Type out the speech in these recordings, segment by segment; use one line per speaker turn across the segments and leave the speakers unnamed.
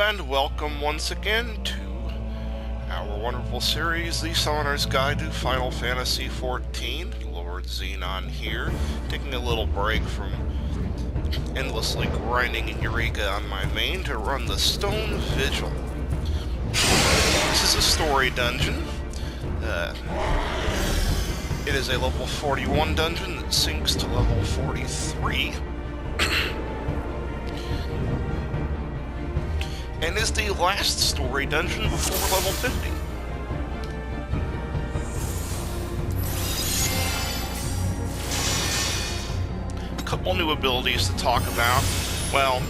and welcome once again to our wonderful series, The Summoner's Guide to Final Fantasy XIV. Lord Xenon here, taking a little break from endlessly grinding in Eureka on my main to run the Stone Vigil. This is a story dungeon. It is a level 41 dungeon that sinks to level 43. And is the last story dungeon before level 50. A couple new abilities to talk about. Well,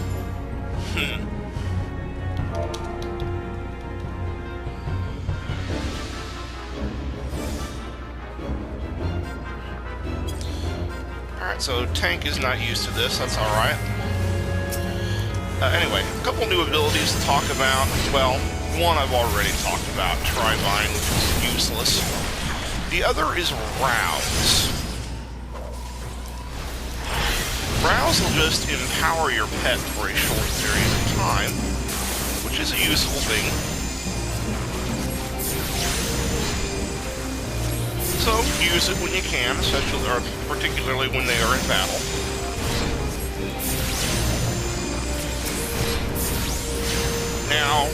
Alright, so Tank is not used to this, that's alright. Anyway, a couple new abilities to talk about. Well, one I've already talked about, Trivine, which is useless. The other is Rouse. Rouse will just empower your pet for a short period of time, which is a useful thing. So, use it when you can, especially, or particularly when they are in battle. Now,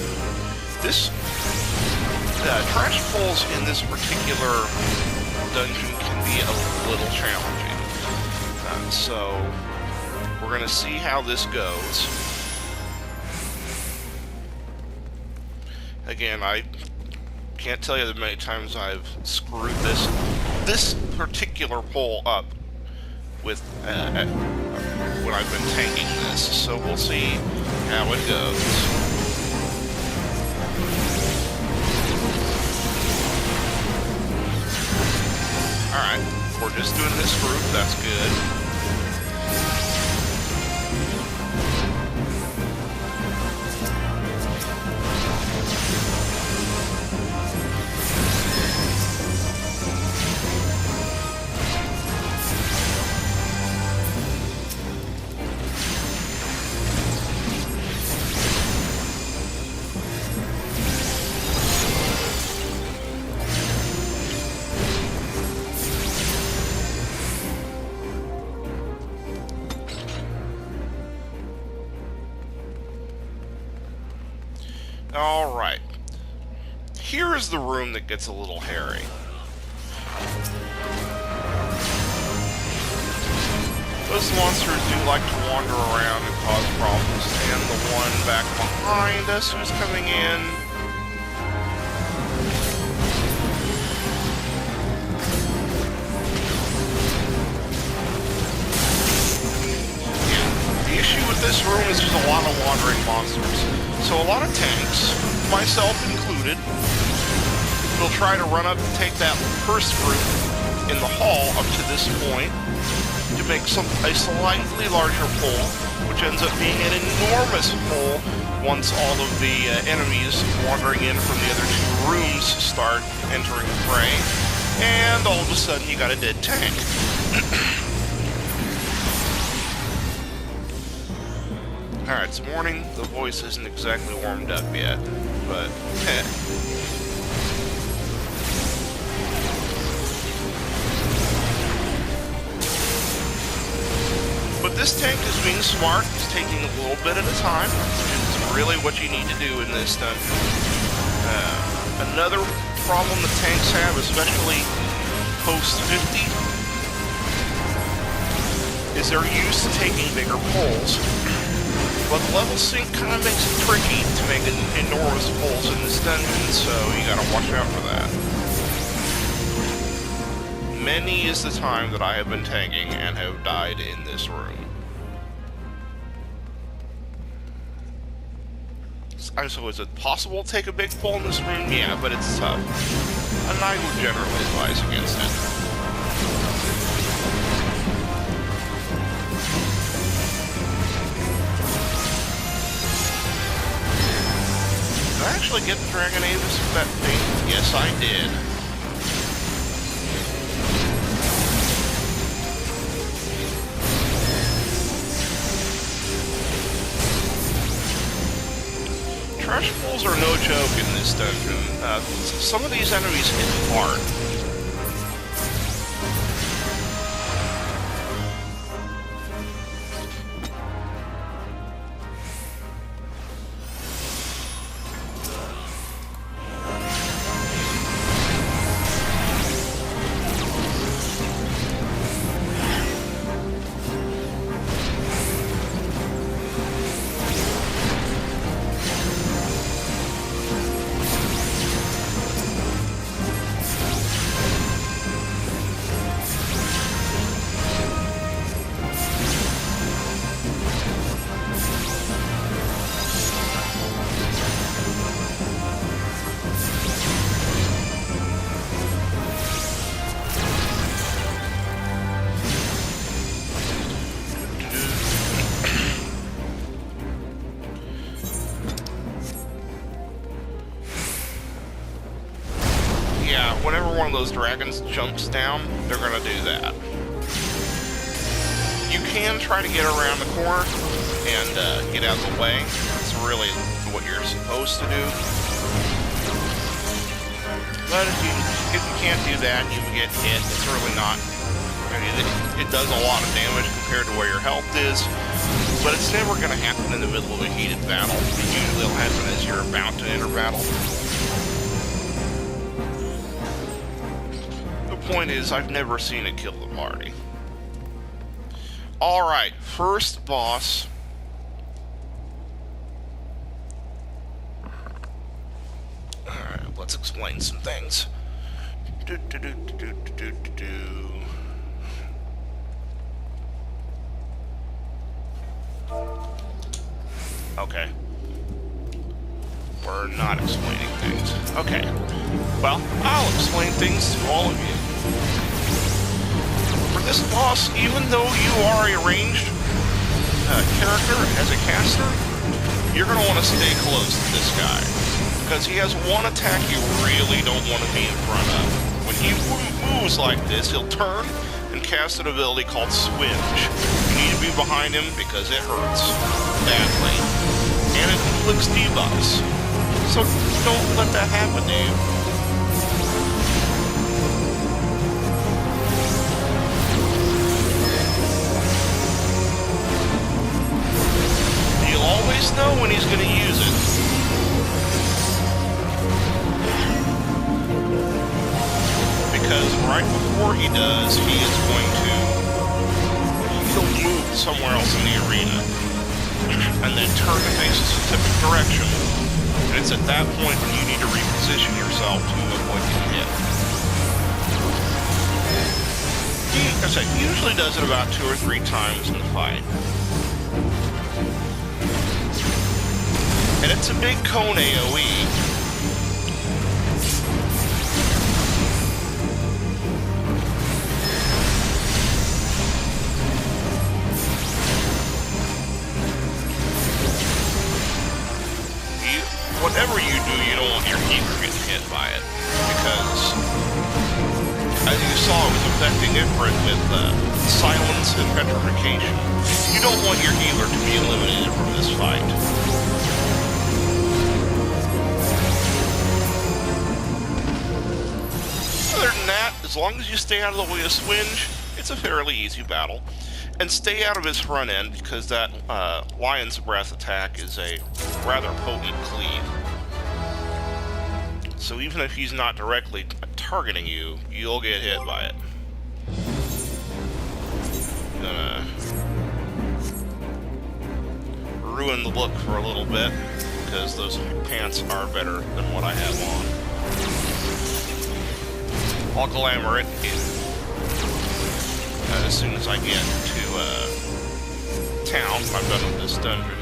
this trash pulls in this particular dungeon can be a little challenging. So, we're going to see how this goes. Again, I can't tell you the many times I've screwed this particular pull up with when I've been tanking this. So we'll see how it goes. Alright, we're just doing this group, that's good. Alright. Here is the room that gets a little hairy. Those monsters do like to wander around and cause problems, and the one back behind us who's coming in. Yeah, the issue with this room is there's a lot of wandering monsters. So a lot of tanks, myself included, will try to run up and take that first group in the hall up to this point to make a slightly larger pull, which ends up being an enormous pull once all of the enemies wandering in from the other two rooms start entering the fray, and all of a sudden you got a dead tank. Alright, it's morning. The voice isn't exactly warmed up yet, but But this tank is being smart. It's taking a little bit at a time, which is really what you need to do in this dungeon. Another problem that tanks have, especially post-50, is they're used to taking bigger pulls. But level sync kind of makes it tricky to make enormous pulls in this dungeon, so you gotta watch out for that. Many is the time that I have been tanking and have died in this room. So is it possible to take a big pull in this room? Yeah, but it's tough. And I would generally advise against it. Did I actually get the Dragon Avis with that thing? Yes, I did. Fresh pulls are no joke in this dungeon. Some of these enemies hit hard. Whenever one of those dragons jumps down, they're gonna do that. You can try to get around the corner and get out of the way. That's really what you're supposed to do. But if you can't do that and you get hit, it's really not. I mean, it does a lot of damage compared to where your health is, but it's never gonna happen in the middle of a heated battle. Usually it'll happen as you're about to enter battle. Point is, I've never seen it kill the party. Alright, first boss. Alright, let's explain some things. Okay. We're not explaining things. Okay. Well, I'll explain things to all of you. For this boss, even though you are a ranged character as a caster, you're going to want to stay close to this guy. Because he has one attack you really don't want to be in front of. When he moves like this, he'll turn and cast an ability called Swinge. You need to be behind him because it hurts badly. And it inflicts debuffs. So don't let that happen to you. You'll always know when he's going to use it. Because right before he does, he is going to... he'll move somewhere else in the arena. And then turn to face a specific direction. And it's at that point when you need to reposition yourself to avoid getting hit. He usually does it about 2 or 3 times in the fight. And it's a big cone AoE. Whatever you do, you don't want your healer getting hit by it, because, as you saw, it was affecting Ifrit with silence and petrification. You don't want your healer to be eliminated from this fight. Other than that, as long as you stay out of the way of Swinge, it's a fairly easy battle. And stay out of his front end, because that Lion's Breath attack is a rather potent cleave. So even if he's not directly targeting you, you'll get hit by it. Gonna ruin the look for a little bit, because those pants are better than what I have on. I'll glamour it as soon as I get to town. I'm done with this dungeon.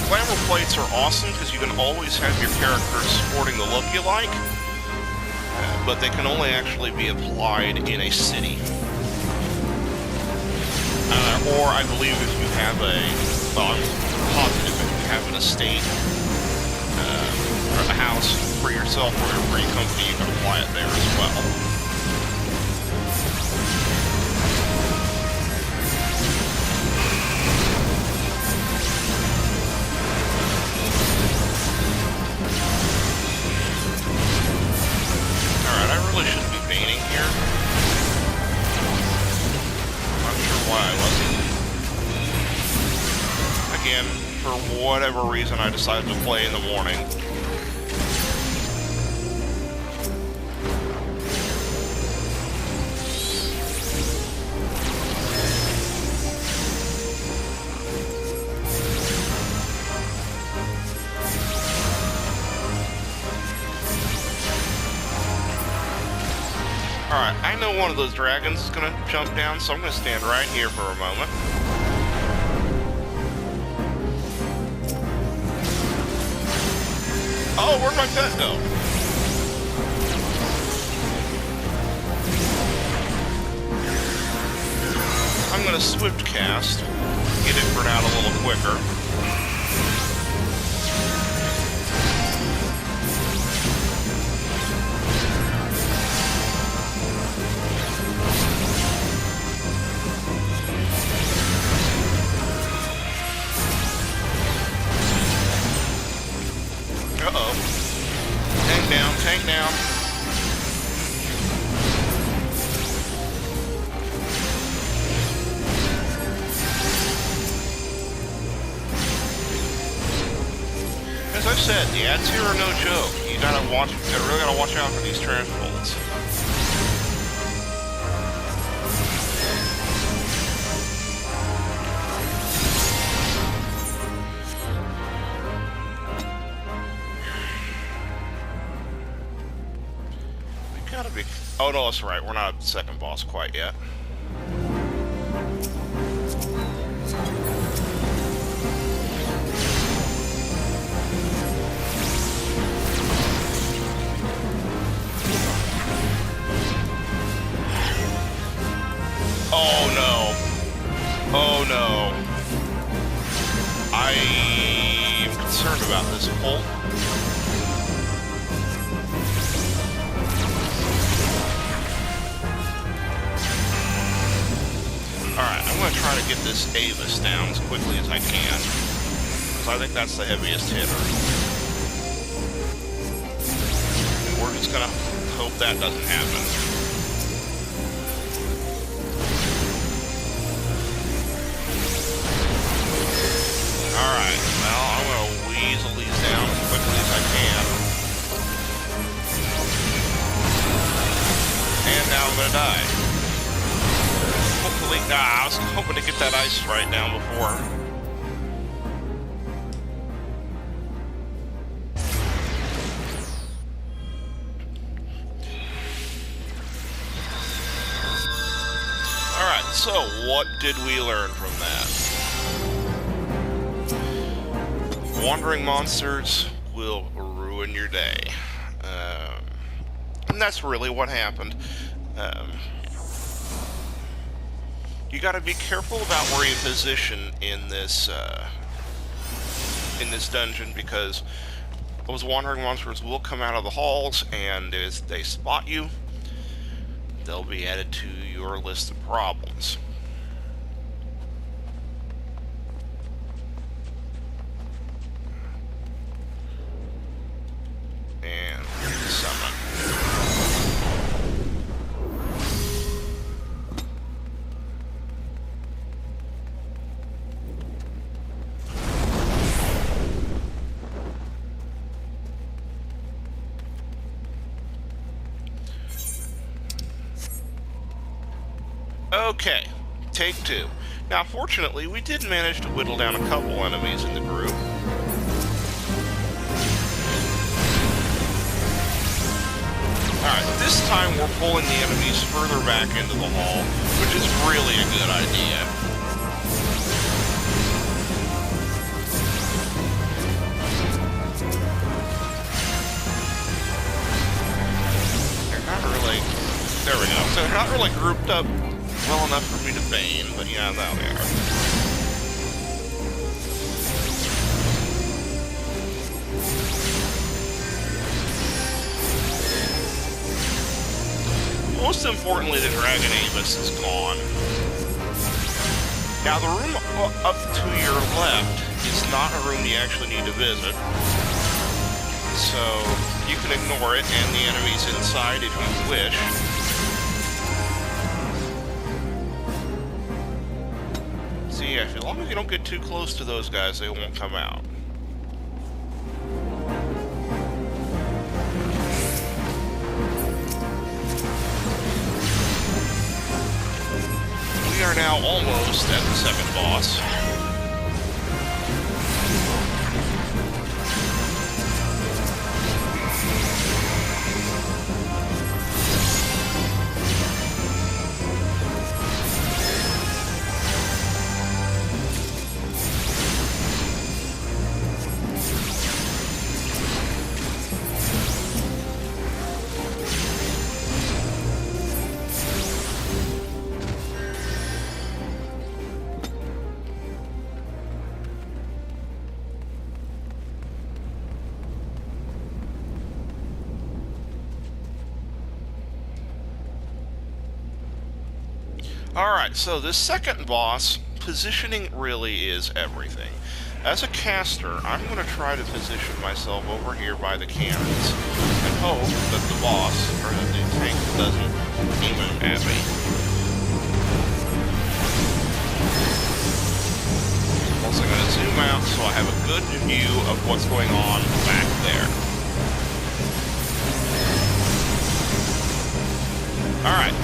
Glamour plates are awesome because you can always have your character sporting the look you like, but they can only actually be applied in a city. Or I believe if you have well, I'm positive if you have an estate or a house for yourself or for your company, you can apply it there as well. again for whatever reason I decided to play in the morning. Alright, I know one of those dragons is gonna jump down, so I'm gonna stand right here for a moment. Oh, where'd my pet go? I'm gonna swift cast, get it burnt out a little quicker. Uh-oh. Tank down, tank down. As I've said, the ads here are no joke. You really gotta watch out for these transports. Oh no, that's right. We're not at the second boss quite yet. Oh no. Oh no. I'm concerned about this bolt. Alright, I'm going to try to get this Avis down as quickly as I can, because I think that's the heaviest hitter. And we're just going to hope that doesn't happen. Alright, well, I'm going to weasel these down as quickly as I can. And now I'm going to die. Hopefully, I was hoping to get that ice right down before. Alright, so what did we learn from that? Wandering monsters will ruin your day. And that's really what happened. You got to be careful about where you position in this dungeon, because those wandering monsters will come out of the halls, and as they spot you, they'll be added to your list of problems. And summon. Okay, take two. Now, fortunately, we did manage to whittle down a couple enemies in the group. Alright, this time we're pulling the enemies further back into the hall, which is really a good idea. They're not really... There we go. So they're not really grouped up well enough for me to bane, but yeah, now they are. Most importantly, the Dragon Avis is gone. Now, the room up to your left is not a room you actually need to visit, so you can ignore it and the enemies inside if you wish. yeah, as long as you don't get too close to those guys, they won't come out. We are now almost at the second boss. Alright, so this second boss, positioning really is everything. As a caster, I'm going to try to position myself over here by the cannons and hope that the boss, or that the tank, doesn't aim him at me. Also going to zoom out so I have a good view of what's going on back there. Alright.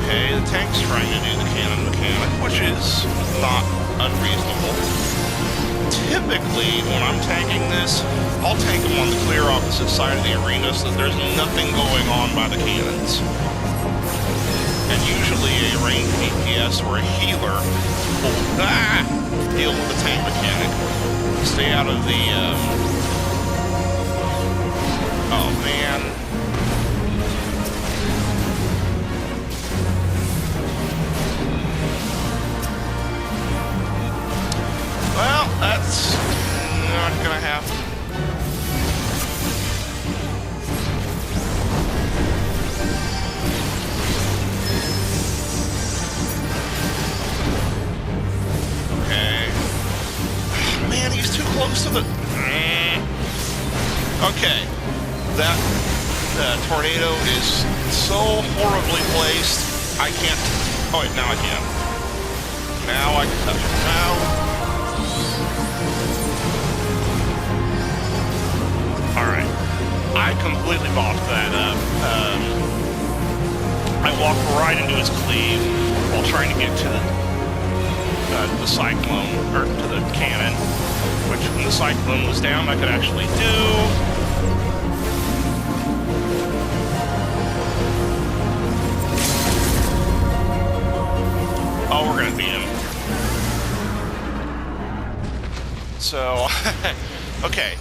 Okay, the tank's trying to do the cannon mechanic, which is not unreasonable. Typically, when I'm tanking this, I'll tank them on the clear opposite side of the arena so that there's nothing going on by the cannons. And usually a ranged DPS or a healer will deal with the tank mechanic. Stay out of the, oh man. Well, that's not gonna happen. Okay. Man, he's too close to the... Okay. That tornado is so horribly placed, I can't... Oh, wait, now I can. Now I can touch it. Now... Alright, I completely botched that up. I walked right into his cleave while trying to get to the cyclone, or to the cannon, which when the cyclone was down I could actually do. Oh, we're gonna beat him. So, okay.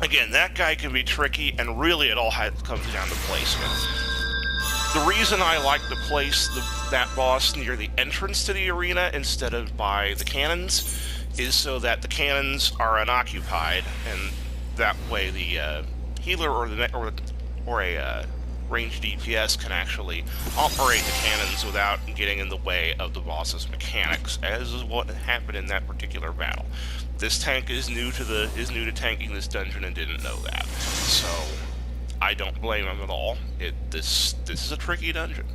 Again, that guy can be tricky, and really it all comes down to placement. The reason I like to place that boss near the entrance to the arena instead of by the cannons is so that the cannons are unoccupied, and that way the healer or a ranged DPS can actually operate the cannons without getting in the way of the boss's mechanics, as is what happened in that particular battle. This tank is new to tanking this dungeon and didn't know that, so I don't blame him at all. This is a tricky dungeon,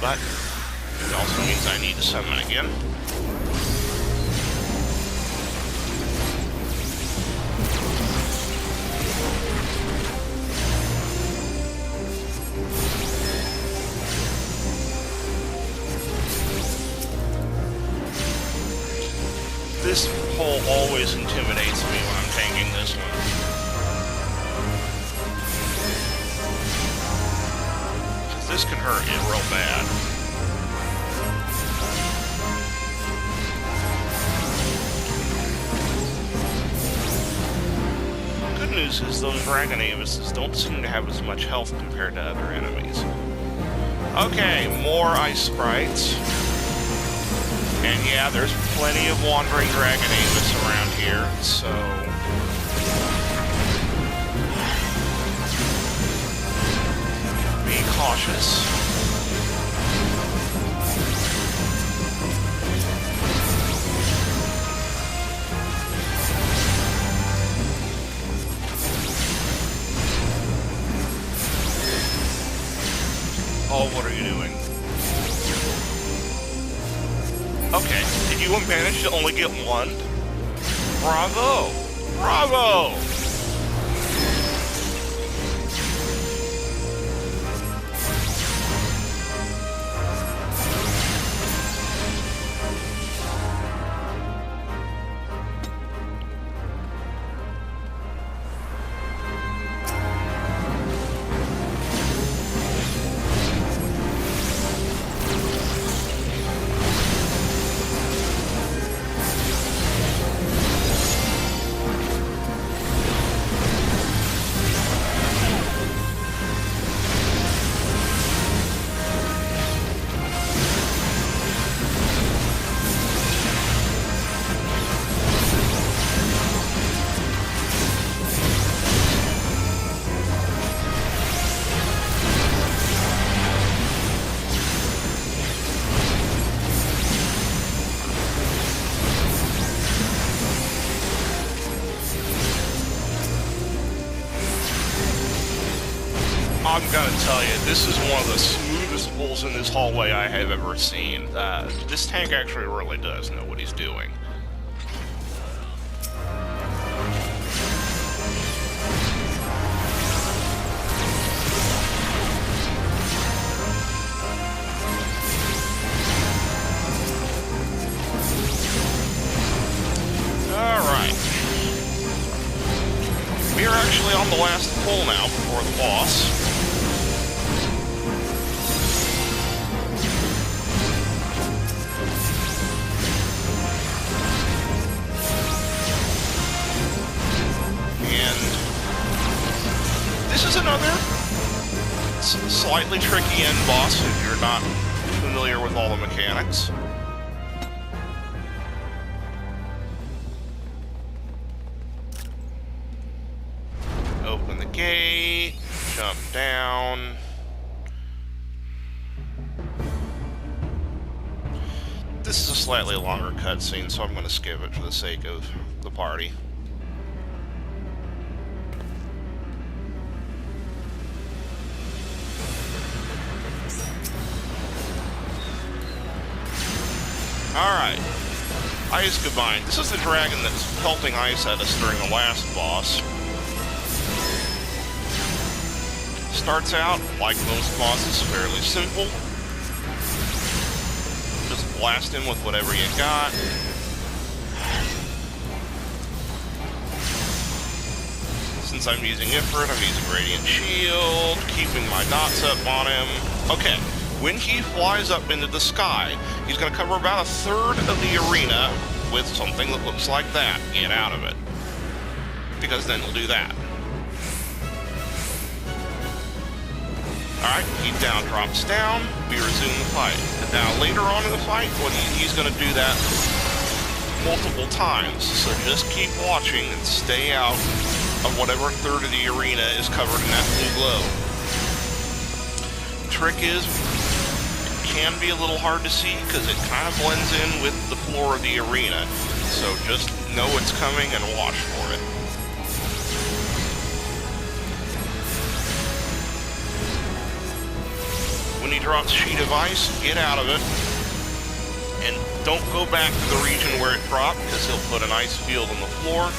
but it also means I need to summon again. This hole always intimidates me when I'm tanking this one. Because this can hurt you real bad. Good news is those Dragon Avises don't seem to have as much health compared to other enemies. Okay, more ice sprites. And yeah, there's plenty of wandering Dragon Avis around here, so... be cautious. Oh, what are you doing? Okay, did you manage to only get one? Bravo! Bravo! I'm gonna tell you, this is one of the smoothest pulls in this hallway I have ever seen. This tank actually really does know what he's doing. Alright. We are actually on the last pull now before the boss. This is another slightly tricky end boss if you're not familiar with all the mechanics. Open the gate, jump down. This is a slightly longer cutscene, so I'm going to skip it for the sake of the party. Alright, Ice Goodbye. This is the dragon that was pelting ice at us during the last boss. Starts out, like most bosses, fairly simple. Just blast him with whatever you got. Since I'm using Ifrit, I'm using Radiant Shield, keeping my dots up on him. Okay. When he flies up into the sky, he's going to cover about a third of the arena with something that looks like that. Get out of it. Because then he'll do that. Alright, he down drops down, we resume the fight. And now later on in the fight, he's going to do that multiple times. So just keep watching and stay out of whatever third of the arena is covered in that blue glow. The trick is, can be a little hard to see because it kind of blends in with the floor of the arena. So just know it's coming and watch for it. When he drops Sheet of Ice, get out of it. And don't go back to the region where it dropped because he'll put an ice field on the floor.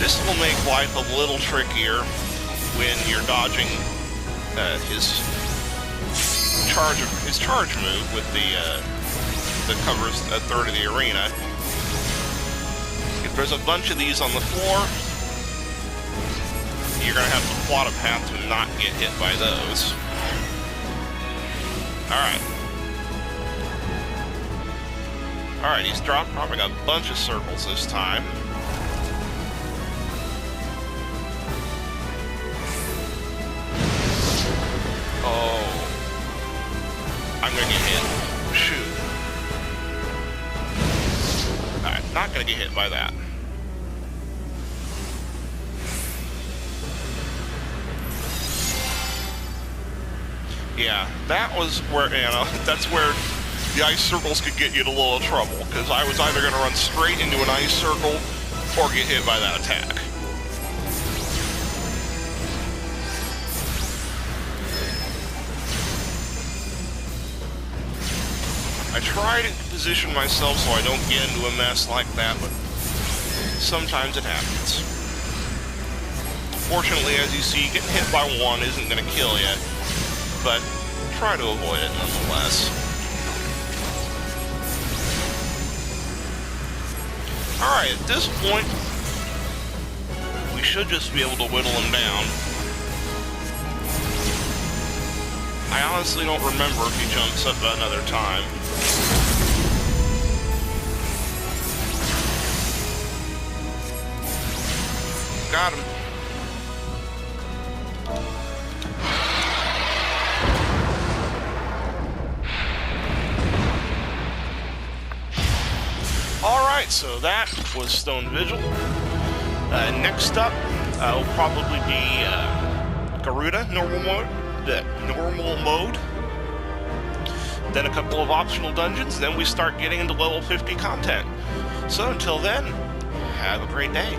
This will make life a little trickier when you're dodging his charge move with that covers a third of the arena. If there's a bunch of these on the floor, you're gonna have to plot a path to not get hit by those. Alright, he's dropping a bunch of circles this time. Oh. I'm gonna get hit. Shoot. Alright, not gonna get hit by that. Yeah, that was where, that's where the ice circles could get you in a little trouble, because I was either gonna run straight into an ice circle or get hit by that attack. I try to position myself so I don't get into a mess like that, but sometimes it happens. Fortunately, as you see, getting hit by one isn't going to kill you, but try to avoid it nonetheless. Alright, at this point, we should just be able to whittle him down. I honestly don't remember if he jumps up another time. Got him. Alright, so that was Stone Vigil. Next up, will probably be Garuda, normal mode. Then a couple of optional dungeons, then we start getting into level 50 content. So until then, have a great day.